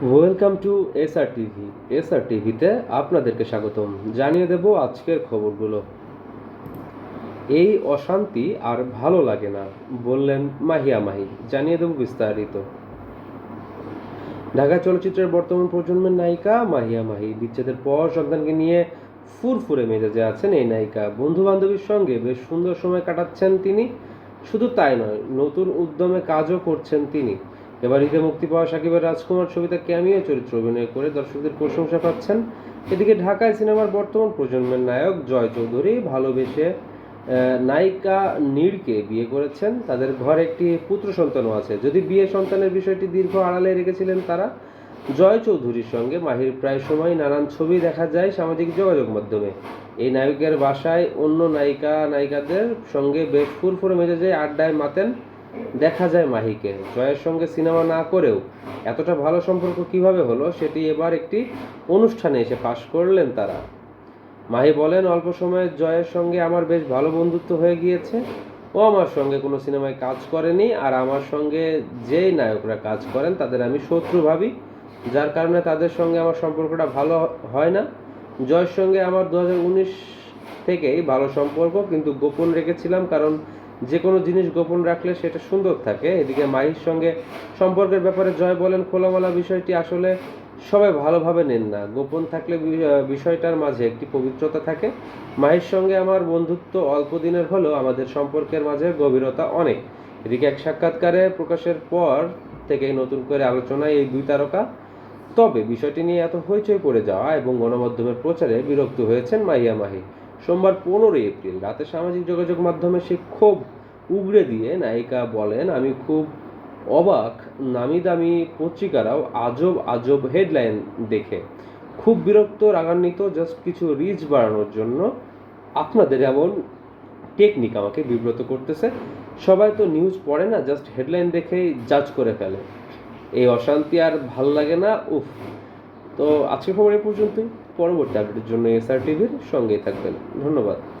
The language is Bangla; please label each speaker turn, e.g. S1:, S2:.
S1: Welcome to SR TV. SR টিভিতে আপনাদেরকে স্বাগতম। জানিয়ে দেব আজকের খবরগুলো। এই অশান্তি আর ভালো লাগে না, বললেন মাহিয়া মাহি। জানিয়ে দেব বিস্তারিত। ঢাকা চলচ্চিত্রের বর্তমান প্রজন্মের নায়িকা মাহিয়া মাহি বিচ্ছেদের পর সন্তানকে নিয়ে ফুরফুরে মেজাজে আছেন এই নায়িকা। বন্ধু বান্ধবীর সঙ্গে বেশ সুন্দর সময় কাটাচ্ছেন তিনি। শুধু তাই নয়, নতুন উদ্যমে কাজও করছেন তিনি। এবার ঈদে মুক্তি পাওয়া সাকিবের রাজকুমার ছবিতে ক্যামিও চরিত্রে অভিনয় করে দর্শকদের প্রশংসা পাচ্ছেন। এদিকে ঢাকায় সিনেমার বর্তমান প্রজন্মের নায়ক জয় চৌধুরী ভালোবেসে নায়িকা নীড়কে বিয়ে করেছেন। তাদের ঘরে একটি পুত্র সন্তানও আছে। যদি বিয়ে সন্তানের বিষয়টি দীর্ঘ আড়ালে রেখেছিলেন তারা। জয় চৌধুরীর সঙ্গে মাহির প্রায় সময় নানান ছবি দেখা যায় সামাজিক যোগাযোগ মাধ্যমে। এই নায়কের বাসায় অন্য নায়িকাদের সঙ্গে বেশ ফুরফুরে মেজাজে আড্ডায় মাতেন দেখা যায় মাহিকে। জয়ের সঙ্গে সিনেমা না করেও এতটা ভালো সম্পর্ক কিভাবে হলো সেটি এবার একটি অনুষ্ঠানে এসে ফাঁস করলেন তারা। মাহি বলেন, অল্প সময়ে জয়ের সঙ্গে আমার বেশ ভালো বন্ধুত্ব হয়ে গিয়েছে। ও আমার সঙ্গে কোনো সিনেমায় কাজ করেনি, আর আমার সঙ্গে যেই নায়করা কাজ করেন তাদের আমি শত্রু ভাবি, যার কারণে তাদের সঙ্গে আমার সম্পর্কটা ভালো হয় না। জয়ের সঙ্গে আমার 2019 থেকেই ভালো সম্পর্ক, কিন্তু গোপন রেখেছিলাম, কারণ যে কোনো জিনিস গোপন রাখলে সেটা সুন্দর থাকে। এদিকে মাহির সঙ্গে সম্পর্কের ব্যাপারে জয় বলেন, খোলামেলা বিষয়টি আসলে সবাই ভালোভাবে নেন না। গোপন থাকলে বিষয়টার মাঝে একটি পবিত্রতা থাকে। মাহির সঙ্গে আমার বন্ধুত্ব অল্প দিনের হলেও আমাদের সম্পর্কের মাঝে গভীরতা অনেক। এদিকে এক সাক্ষাৎকারে প্রকাশের পর থেকেই নতুন করে আলোচনায় এই দুই তারকা। তবে বিষয়টি নিয়ে এত হইচই পড়ে যাওয়া এবং গণমাধ্যমের প্রচারে বিরক্ত হয়েছেন মাহিয়া মাহি। সোমবার 15 এপ্রিল রাতে সামাজিক যোগাযোগ মাধ্যমে সে ক্ষোভ উগড়ে দিয়ে নায়িকা বলেন, আমি খুব অবাক, নামি দামি পত্রিকারাও আজব আজব হেডলাইন দেখে খুব বিরক্ত, রাগান্বিত। জাস্ট কিছু রিচ বাড়ানোর জন্য আপনাদের এমন টেকনিক আমাকে বিব্রত করতেছে। সবাই তো নিউজ পড়ে না, জাস্ট হেডলাইন দেখেই জাজ করে ফেলে। এই অশান্তি আর ভাল লাগে না, উফ। তো আজকের খবর এই পর্যন্তই। পরবর্তী আপডেটের জন্য এসআর টিভির সঙ্গেই থাকবেন। ধন্যবাদ।